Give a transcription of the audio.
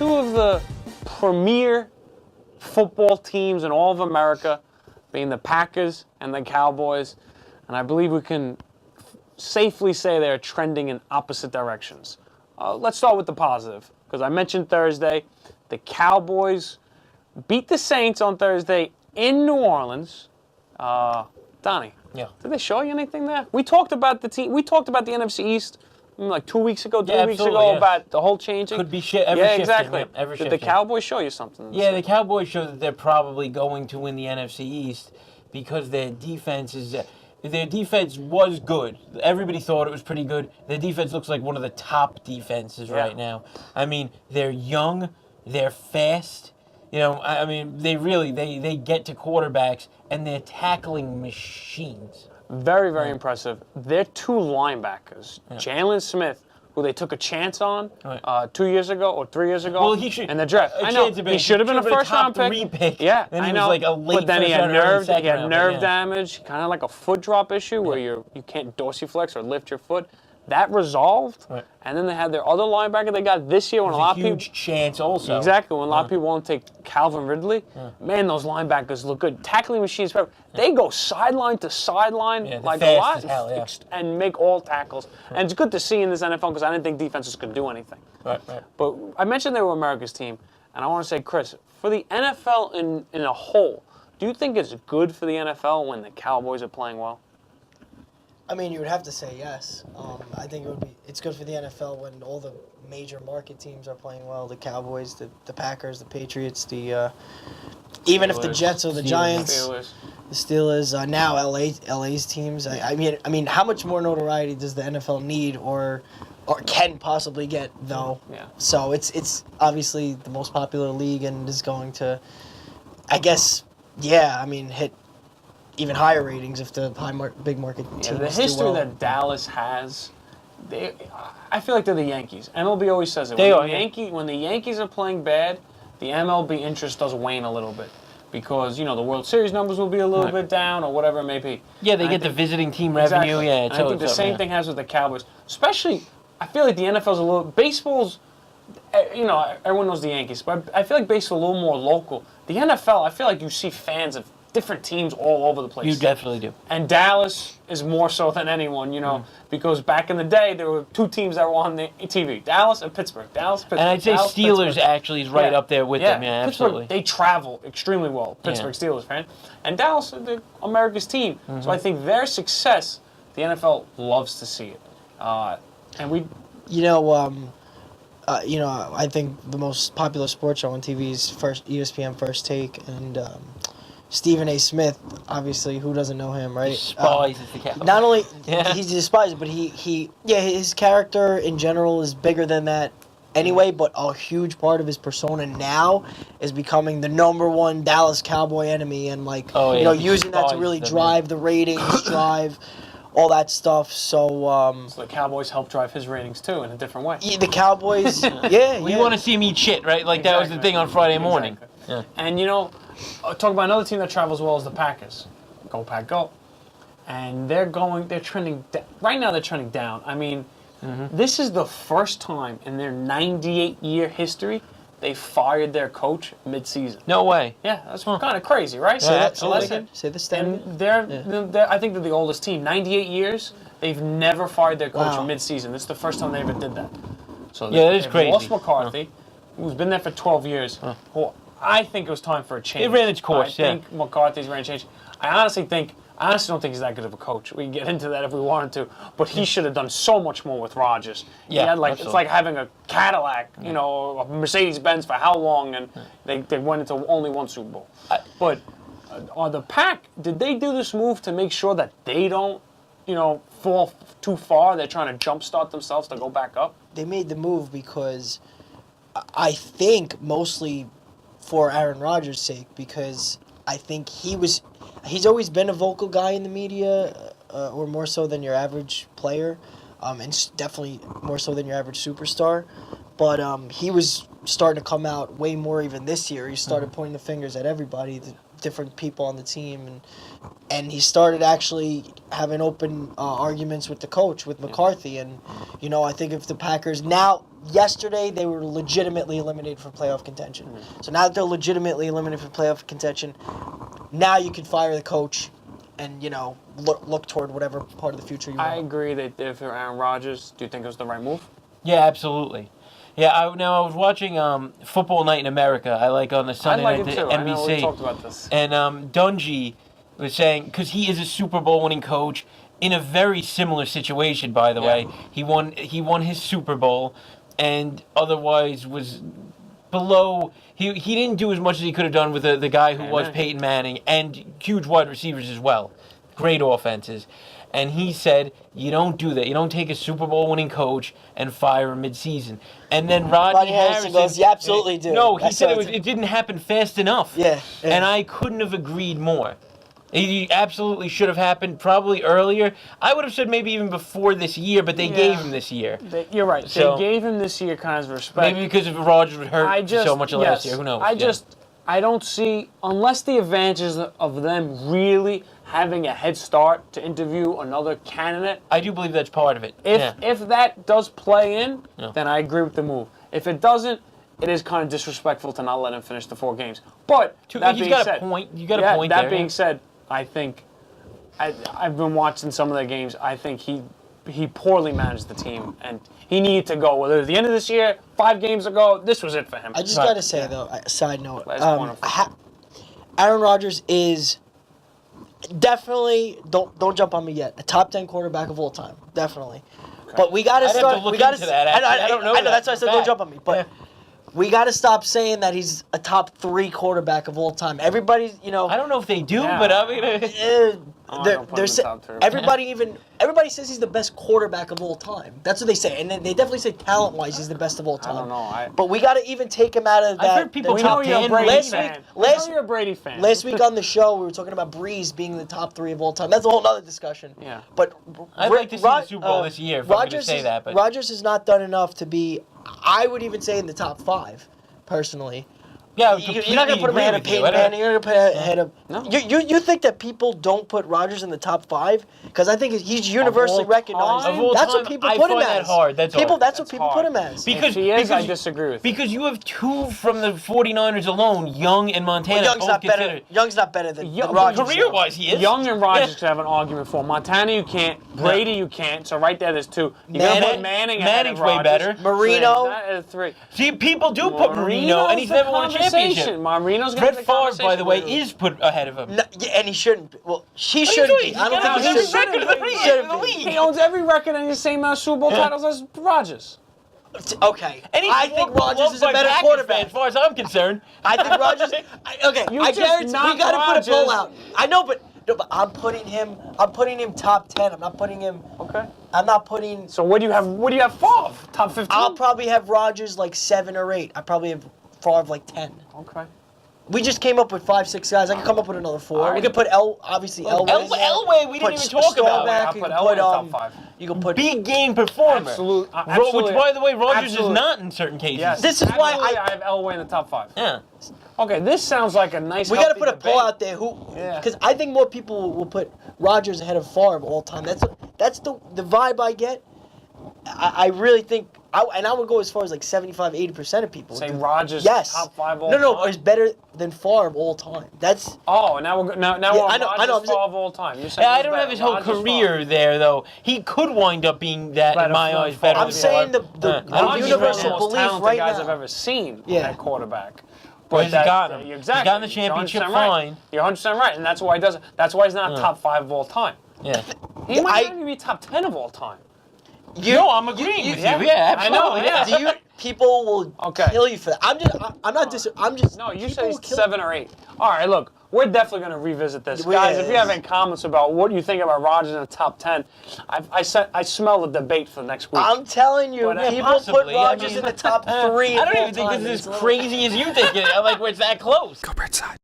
two of the premier football teams in all of America, being the Packers and the Cowboys, and I believe we can safely say they're trending in opposite directions. Let's start with the positive, because I mentioned Thursday, the Cowboys beat the Saints on Thursday in New Orleans. Donnie, yeah. Did they show you anything there? We talked about the team. We talked about the NFC East like 2 weeks ago, 3 weeks ago about the whole changing. Could be every shifting. Exactly. Yeah, every Did shifting. the Cowboys show you something? Yeah, the Cowboys show that they're probably going to win the NFC East because their defense is. Their defense was good. Everybody thought it was pretty good. Their defense looks like one of the top defenses right now. I mean, they're young, they're fast. You know, I mean, they get to quarterbacks, and they're tackling machines. Very, very impressive. Their two linebackers, Jalen Smith, who they took a chance on 2 years ago or 3 years ago. Well, he should. In the draft. I know he should have been a first-round pick. Yeah, then he I know. was like a late but then he had nerve round, damage, kind of like a foot drop issue where you can't dorsiflex or lift your foot. That resolved, and then they had their other linebacker they got this year when a lot of people. Huge chance also. Exactly, when a lot of people want to take Calvin Ridley. Man, those linebackers look good. Tackling machines, they go sideline to sideline like a lot and make all tackles. And it's good to see in this NFL because I didn't think defenses could do anything. Right. But I mentioned they were America's team, and I want to say, Chris, for the NFL in a whole, do you think it's good for the NFL when the Cowboys are playing well? I mean, you would have to say yes. I think it's good for the NFL when all the major market teams are playing well. The Cowboys, the Packers, the Patriots, even if the Jets or the Giants, the Steelers, now LA's teams. I mean, how much more notoriety does the NFL need or can possibly get though? Yeah. So it's obviously the most popular league and is going to, I guess, hit even higher ratings if the big market teams do well. The history that Dallas has, I feel like they're the Yankees. MLB always says it. When the Yankees are playing bad, the MLB interest does wane a little bit because, the World Series numbers will be a little bit down or whatever it may be. Yeah, they get the visiting team revenue. Exactly. Yeah, and I think the same thing has with the Cowboys. Especially, I feel like the NFL's a little... Baseball's, everyone knows the Yankees, but I feel like baseball's a little more local. The NFL, I feel like you see fans of different teams all over the place. You definitely do. And Dallas is more so than anyone, because back in the day, there were two teams that were on the TV, Dallas and Pittsburgh. And I'd say Steelers actually is right up there with them, yeah, absolutely. They travel extremely well, Pittsburgh Steelers fan. And Dallas, they're America's team. So I think their success, the NFL loves to see it. And we... I think the most popular sports show on TV is ESPN First Take, and Stephen A. Smith, obviously, who doesn't know him, right? Despises the Cowboys. Not only he despises, but his character in general is bigger than that anyway. But a huge part of his persona now is becoming the #1 Dallas Cowboy enemy, and using that to really drive the ratings, drive all that stuff. So the Cowboys help drive his ratings too in a different way. The Cowboys, We want to see him eat shit, right? Like that was the thing on Friday morning. Exactly. Yeah. And talk about another team that travels well is the Packers. Go Pack, go! And they're trending. Right now, they're trending down. I mean, this is the first time in their 98-year history they fired their coach mid-season. No way. Yeah, that's kind of crazy, right? Say the stat. And they're I think they're the oldest team. 98 years, they've never fired their coach mid-season. This is the first time they ever did that. So that is crazy. Lost McCarthy, who's been there for 12 years. Who I think it was time for a change. It ran its course. I think McCarthy's ran a change. I honestly don't think he's that good of a coach. We can get into that if we wanted to, but he should have done so much more with Rodgers. Yeah, it's like having a Cadillac, a Mercedes-Benz for how long, and they went into only one Super Bowl. But the Pack, did they do this move to make sure that they don't, fall too far? They're trying to jumpstart themselves to go back up? They made the move because I think mostly for Aaron Rodgers' sake, because I think he's always been a vocal guy in the media, or more so than your average player, and definitely more so than your average superstar. But he was starting to come out way more even this year. He started pointing the fingers at everybody. different people on the team, and he started actually having open arguments with the coach, with McCarthy. And, I think if the Packers yesterday they were legitimately eliminated from playoff contention. So now that they're legitimately eliminated from playoff contention, now you can fire the coach and, look toward whatever part of the future you want. I agree that if you're Aaron Rodgers, do you think it was the right move? Yeah, absolutely. Yeah, I was watching Football Night in America. I like on the Sunday I like night it too. NBC. I know we talked about this. And Dungy was saying, because he is a Super Bowl winning coach in a very similar situation, by the way. He won his Super Bowl, and otherwise was below. He didn't do as much as he could have done with the guy who was Peyton Manning, and huge wide receivers as well. Great offenses. And he said, you don't do that. You don't take a Super Bowl winning coach and fire him midseason. And then Rodney Harrison goes, you absolutely do. No, he said it didn't happen fast enough. Yeah. And I couldn't have agreed more. It absolutely should have happened probably earlier. I would have said maybe even before this year, but they gave him this year. You're right. So, they gave him this year kind of respect. Maybe because Rodgers was hurt so much last year. Who knows? I don't see, unless the advantages of them really having a head start to interview another candidate. I do believe that's part of it. If that does play in, then I agree with the move. If it doesn't, it is kind of disrespectful to not let him finish the 4 games. But that being said, you got a point there. That being said, I think I've been watching some of their games. I think he poorly managed the team, and he needed to go. Whether at the end of this year, 5 games ago, this was it for him. I just got to say, though, side note, Aaron Rodgers is definitely, don't jump on me yet, a top 10 quarterback of all time, definitely. Okay. But we got to start. Have to look into that. I don't know. I know that's why I said don't jump on me. But we got to stop saying that he's a top 3 quarterback of all time. Everybody, I don't know if they do, but I mean, everybody says he's the best quarterback of all time. That's what they say, and they definitely say talent-wise he's the best of all time. I don't know. But we got to even take him out of that. I've heard people top 10. You're a Brady fan. Last week on the show, we were talking about Breeze being the top 3 of all time. That's a whole other discussion. Yeah. But I'd like to see the Super Bowl this year. If I'm going to say that, but Rodgers has not done enough to be. I would even say in the top 5, personally. Yeah, you're not going to put him ahead of Peyton Manning. You're going to put him ahead of. No. You think that people don't put Rodgers in the top 5? Because I think he's universally recognized. That's what people put him as. That hard. That's what people put him as. Because I disagree with you. Because you have 2 from the 49ers alone, Young and Montana. Young's not better than Rodgers. Career-wise, he is. Young and Rodgers could have an argument for. Montana, you can't. Brady, you can't. So right there's 2. You got to put Manning ahead of Manning's way better. Marino. That is 3. See, people do put Marino, and he's never won a championship. Marino's Brett Favre, by the way, is put ahead of him. No, and he shouldn't be. Well, he shouldn't be. I don't think he should be. He owns every record and the same Super Bowl titles as Rodgers. Okay. I think Rodgers is a better quarterback. As far as I'm concerned. I think Rodgers. Okay, I guarantee we got to put a poll out. I know, but I'm putting him top 10. I'm not putting him. Okay. I'm not putting. So what do you have? What do you have? Favre? Top 15? I'll probably have Rodgers like 7 or 8. I probably have Favre like 10. Okay. We just came up with 5, 6 guys. I can come up with another 4. Right. We could put obviously Elway. Elway, we didn't even talk about. I put Elway in the top 5. You can put big game performer. Absolutely. Which, by the way, Rodgers is not in certain cases. Yes. This is why I have Elway in the top 5. Yeah. Okay, this sounds like a nice. We got to put a poll out there because I think more people will put Rodgers ahead of Favre all time. That's the vibe I get. I really think. I would go as far as like 75-80% of people. Say Rodgers top 5 all time? No, is better than Favre all time. That's... Oh, now we're Rodgers Favre all time. I don't have his whole career there, though. He could wind up being that, in my eyes, better I'm saying the universal belief right now. guys I've ever seen at quarterback. But he's got him. Exactly. He's gotten the championship fine. You're 100% right, and that's why he does it. That's why he's not top 5 of all time. Yeah. He might not even be top 10 of all time. I'm agreeing with you. Yeah, absolutely. I know. People will kill you for that. I'm just. No, you say 7 or 8. All right, look, we're definitely going to revisit this, guys. If you have any comments about what you think about Rodgers in the top 10, I smell the debate for next week. I'm telling you, people put Rodgers in the top 3. I don't even think this is as crazy as you think it. Like, where it's that close. Go Bridgeside.